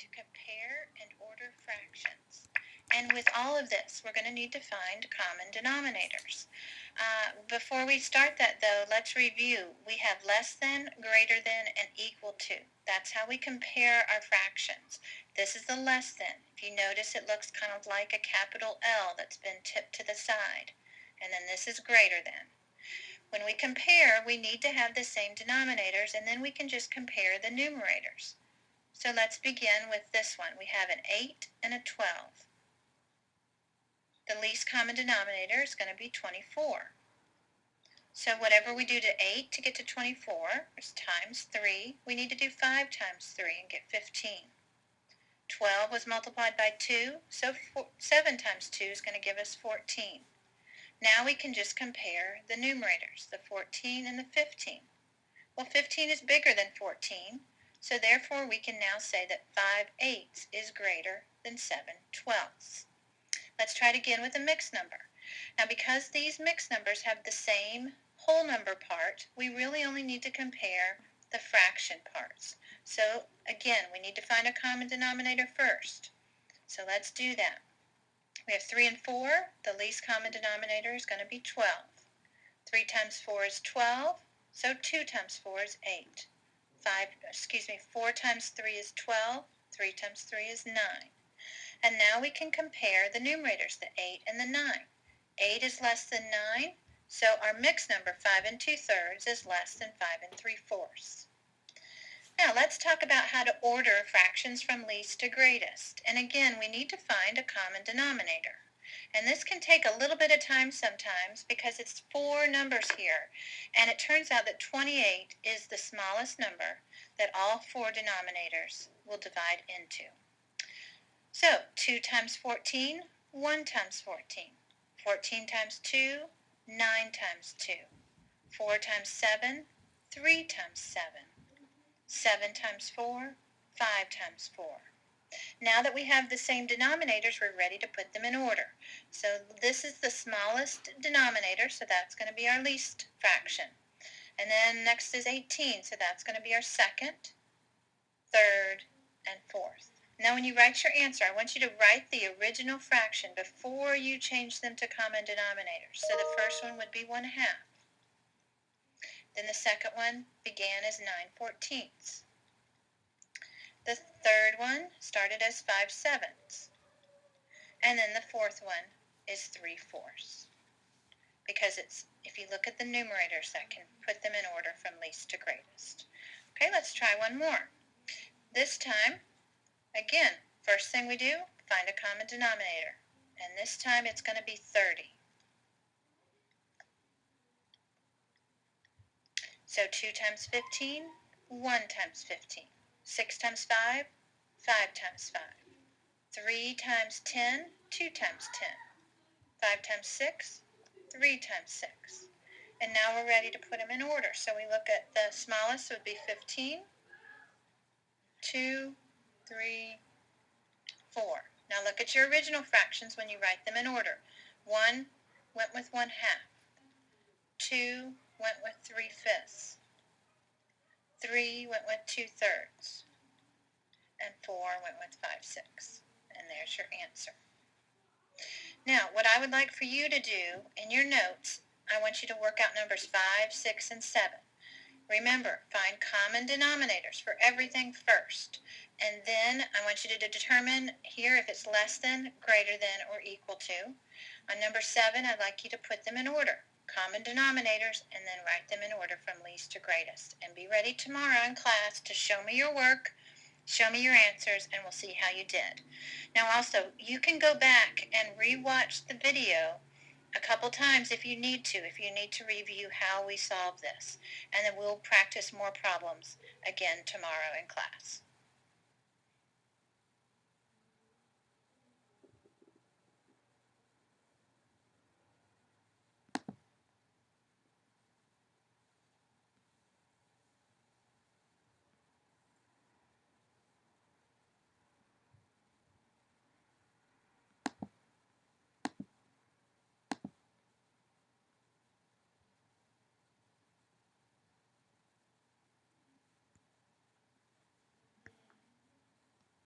to compare and order fractions. And with all of this, we're going to need to find common denominators. Before we start that, though, let's review. We have less than, greater than, and equal to. That's how we compare our fractions. This is the less than. If you notice, it looks kind of like a capital L that's been tipped to the side. And then this is greater than. When we compare, we need to have the same denominators, and then we can just compare the numerators. So let's begin with this one. We have an 8 and a 12. The least common denominator is going to be 24. So whatever we do to 8 to get to 24 is times 3. We need to do 5 times 3 and get 15. 12 was multiplied by 2, so 7 times 2 is going to give us 14. Now we can just compare the numerators, the 14 and the 15. Well, 15 is bigger than 14, so therefore we can now say that 5 eighths is greater than 7 twelfths. Let's try it again with a mixed number. Now, because these mixed numbers have the same whole number part, we really only need to compare the fraction parts. So again, we need to find a common denominator first. So let's do that. We have 3 and 4. The least common denominator is going to be 12. 3 times 4 is 12, so 2 times 4 is 8. 4 times 3 is 12. 3 times 3 is 9. And now we can compare the numerators, the 8 and the 9. 8 is less than 9, so our mixed number, 5 and 2/3, is less than 5 and 3/4. Now let's talk about how to order fractions from least to greatest. And again, we need to find a common denominator. And this can take a little bit of time sometimes because it's 4 numbers here. And it turns out that 28 is the smallest number that all 4 denominators will divide into. So 2 times 14, 1 times 14. 14 times 2, 9 times 2. 4 times 7, 3 times 7. 7 times 4, 5 times 4. Now that we have the same denominators, we're ready to put them in order. So this is the smallest denominator, so that's going to be our least fraction. And then next is 18, so that's going to be our second, third, and fourth. Now when you write your answer, I want you to write the original fraction before you change them to common denominators. So the first one would be 1/2. Then the second one began as 9/14. The third one started as 5/7. And then the fourth one is 3/4. Because if you look at the numerators, that can put them in order from least to greatest. Okay, let's try one more. This time, again, first thing we do, find a common denominator. And this time it's going to be 30. So 2 times 15, 1 times 15. 6 times 5, 5 times 5. 3 times 10, 2 times 10. 5 times 6, 3 times 6. And now we're ready to put them in order. So we look at the smallest would be 15, 2, 3, 4. Now look at your original fractions when you write them in order. 1 went with 1/2. 2 went with 3/5. 3 went with 2/3. And 4 went with 5/6. And there's your answer. Now, what I would like for you to do in your notes, I want you to work out numbers 5, 6, and 7. Remember, find common denominators for everything first. And then I want you to determine here if it's less than, greater than, or equal to. On number 7, I'd like you to put them in order. Common denominators, and then write them in order from least to greatest. And be ready tomorrow in class to show me your work, show me your answers, and we'll see how you did. Now also, you can go back and re-watch the video a couple times if you need to review how we solve this. And then we'll practice more problems again tomorrow in class.